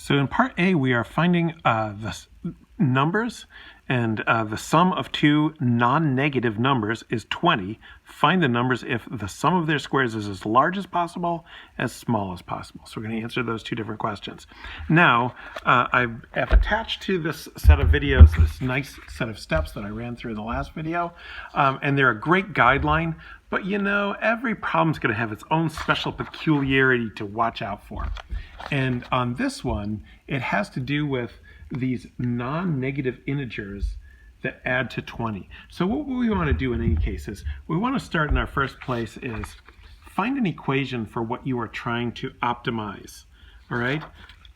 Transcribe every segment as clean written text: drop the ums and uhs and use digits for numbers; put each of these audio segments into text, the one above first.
So in part A, we are finding the numbers, and the sum of two non-negative numbers is 20. Find the numbers if the sum of their squares is as large as possible, as small as possible. So we're going to answer those two different questions. Now, I have attached to this set of videos this nice set of steps that I ran through in the last video, and they're a great guideline. But you know, every problem's going to have its own special peculiarity to watch out for. And on this one, it has to do with these non-negative integers that add to 20. So what we want to do in any case is, we want to start in our first place is find an equation for what you are trying to optimize. All right?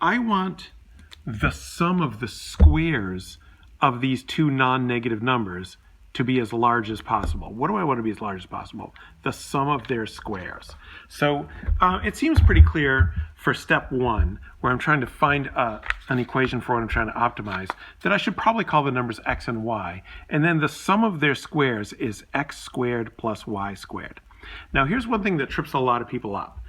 I want the sum of the squares of these two non-negative numbers to be as large as possible. What do I want to be as large as possible? The sum of their squares. So it seems pretty clear for step one, where I'm trying to find an equation for what I'm trying to optimize, that I should probably call the numbers x and y, and then the sum of their squares is x squared plus y squared. Now here's one thing that trips a lot of people up.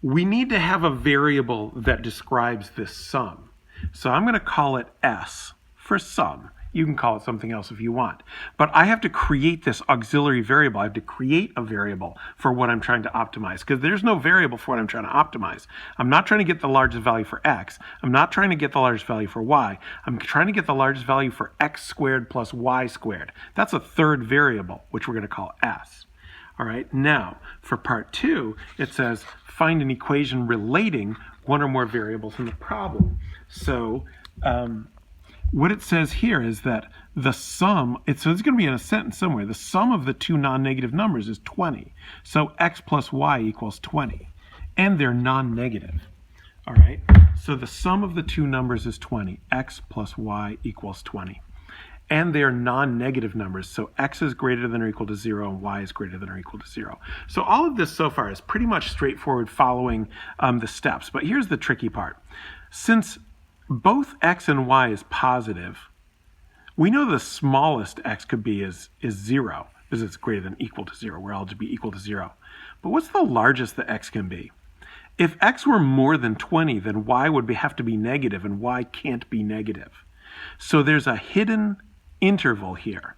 We need to have a variable that describes this sum. So I'm going to call it s for sum. You can call it something else if you want. But I have to create this auxiliary variable. I have to create a variable for what I'm trying to optimize, because there's no variable for what I'm trying to optimize. I'm not trying to get the largest value for x. I'm not trying to get the largest value for y. I'm trying to get the largest value for x squared plus y squared. That's a third variable, which we're going to call s. All right, now for part two, it says find an equation relating one or more variables in the problem. So, what it says here is that the sum, so it's going to be in a sentence somewhere, the sum of the two non-negative numbers is 20. So x plus y equals 20. And they're non-negative. All right? So the sum of the two numbers is 20. X plus y equals 20. And they're non-negative numbers. So x is greater than or equal to 0 and y is greater than or equal to 0. So all of this so far is pretty much straightforward following the steps. But here's the tricky part. Since both x and y is positive, we know the smallest x could be is 0, because it's greater than or equal to 0, where L to be equal to 0. But what's the largest that x can be? If x were more than 20, then y would have to be negative, and y can't be negative. So there's a hidden interval here.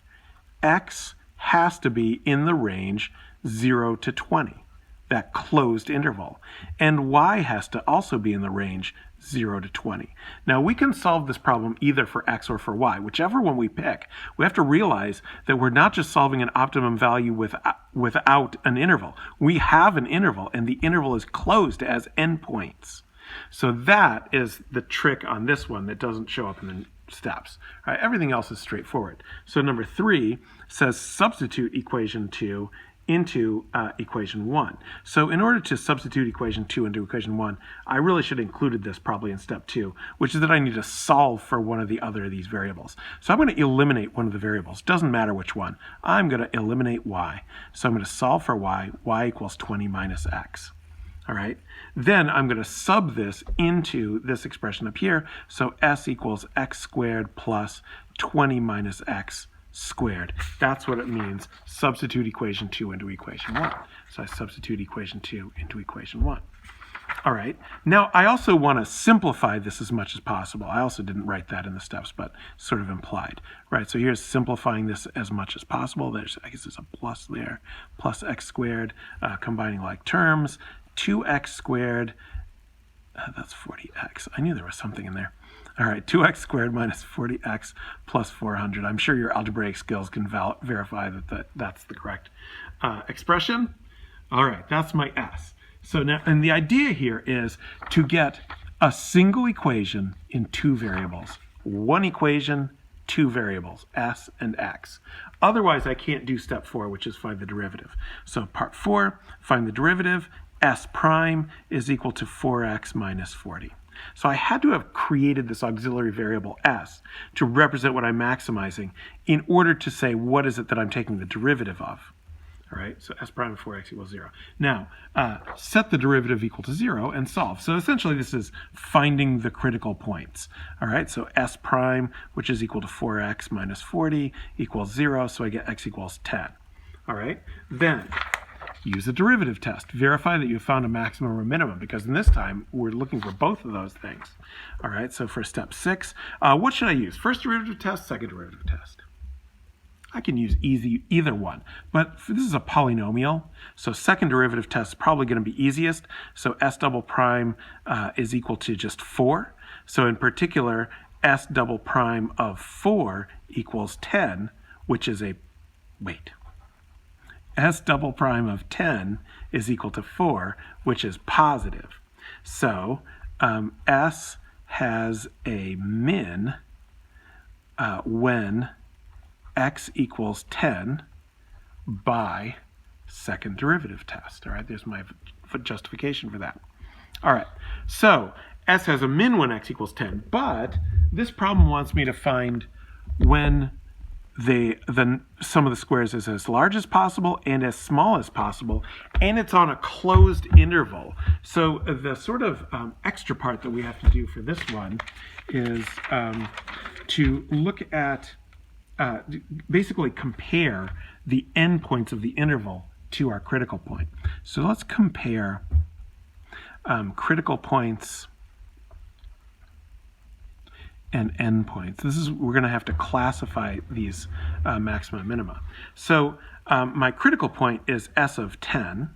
X has to be in the range 0 to 20, that closed interval. And y has to also be in the range 0 to 20. Now we can solve this problem either for x or for y. Whichever one we pick, we have to realize that we're not just solving an optimum value without an interval. We have an interval, and the interval is closed as endpoints. So that is the trick on this one that doesn't show up in the steps. All right, everything else is straightforward. So number 3 says substitute equation 2 into equation 1. So in order to substitute equation 2 into equation 1, I really should have included this probably in step 2, which is that I need to solve for one of the other of these variables. So I'm going to eliminate one of the variables. Doesn't matter which one. I'm going to eliminate y. So I'm going to solve for y. Y equals 20 minus x. All right. Then I'm going to sub this into this expression up here. So s equals x squared plus 20 minus x squared. That's what it means. Substitute equation 2 into equation 1. So I substitute equation 2 into equation 1. All right. Now I also want to simplify this as much as possible. I also didn't write that in the steps, but sort of implied. Right. So here's simplifying this as much as possible. I guess there's a plus there. Plus x squared, combining like terms. 2x squared. That's 40x. I knew there was something in there. All right, 2x squared minus 40x plus 400. I'm sure your algebraic skills can verify that that's the correct expression. All right, that's my s. So now, and the idea here is to get a single equation in two variables. One equation, two variables, s and x. Otherwise, I can't do step 4, which is find the derivative. So part 4, find the derivative. S prime is equal to 4x minus 40. So I had to have created this auxiliary variable s to represent what I'm maximizing in order to say what is it that I'm taking the derivative of. All right, so s prime of 4x equals 0. Now, set the derivative equal to 0 and solve. So essentially this is finding the critical points. All right, so s prime, which is equal to 4x minus 40, equals 0, so I get x equals 10. All right, then use a derivative test. Verify that you found a maximum or minimum, because in this time, we're looking for both of those things. All right, so for step 6, what should I use? First derivative test, second derivative test. I can use either one, but this is a polynomial, so second derivative test is probably going to be easiest. So s double prime is equal to just 4. So in particular, s double prime of 4 equals 10, which is s double prime of 10 is equal to 4, which is positive. So s has a min when x equals 10 by second derivative test. All right, there's my justification for that. All right, so s has a min when x equals 10, but this problem wants me to find when the sum of the squares is as large as possible and as small as possible, and it's on a closed interval. So the sort of extra part that we have to do for this one is to look at basically compare the endpoints of the interval to our critical point. So let's compare critical points and endpoints. We're going to have to classify these maxima and minima. So my critical point is s of 10.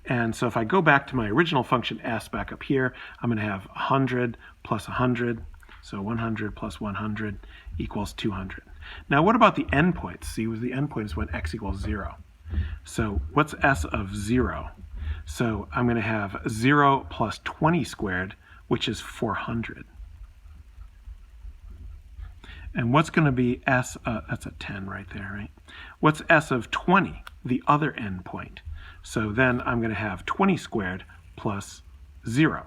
And so if I go back to my original function s back up here, I'm going to have 100 plus 100. So 100 plus 100 equals 200. Now what about the endpoints? See, the endpoint is when x equals 0. So what's s of 0? So I'm going to have 0 plus 20 squared, which is 400. And what's going to be s, that's a 10 right there, right? What's s of 20, the other endpoint? So then I'm going to have 20 squared plus 0.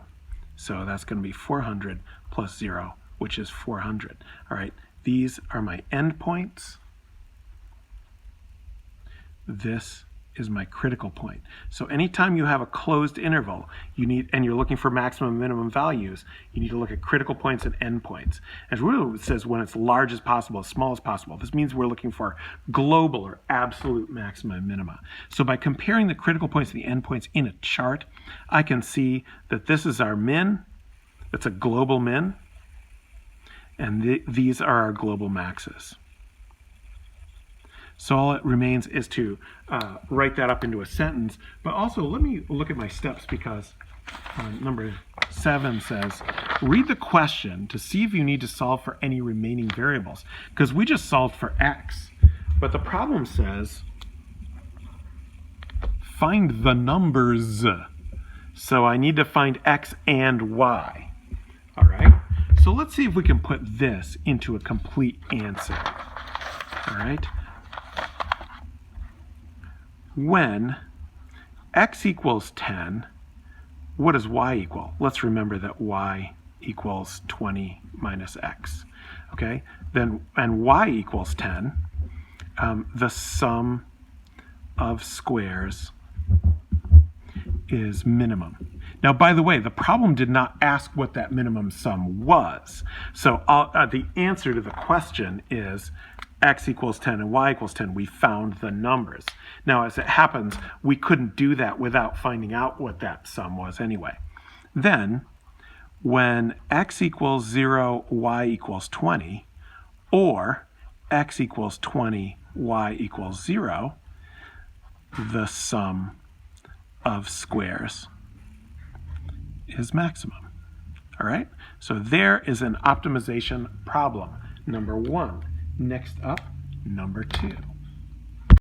So that's going to be 400 plus 0, which is 400. All right, these are my endpoints. This is my critical point. So anytime you have a closed interval, and you're looking for maximum and minimum values, you need to look at critical points and endpoints. And really it says when it's large as possible, as small as possible. This means we're looking for global or absolute maxima and minima. So by comparing the critical points and the endpoints in a chart, I can see that this is our min. It's a global min. And these are our global maxes. So all it remains is to write that up into a sentence. But also, let me look at my steps, because number 7 says, read the question to see if you need to solve for any remaining variables. Because we just solved for x. But the problem says, find the numbers. So I need to find x and y. All right? So let's see if we can put this into a complete answer. All right? When x equals 10, what does y equal? Let's remember that y equals 20 minus x. Okay? Then, and y equals 10, the sum of squares is minimum. Now, by the way, the problem did not ask what that minimum sum was. So the answer to the question is x equals 10 and y equals 10. We found the numbers. Now, as it happens, we couldn't do that without finding out what that sum was anyway. Then, when x equals 0, y equals 20, or x equals 20, y equals 0, the sum of squares is maximum. All right? So there is an optimization problem, number 1. Next up, number 2.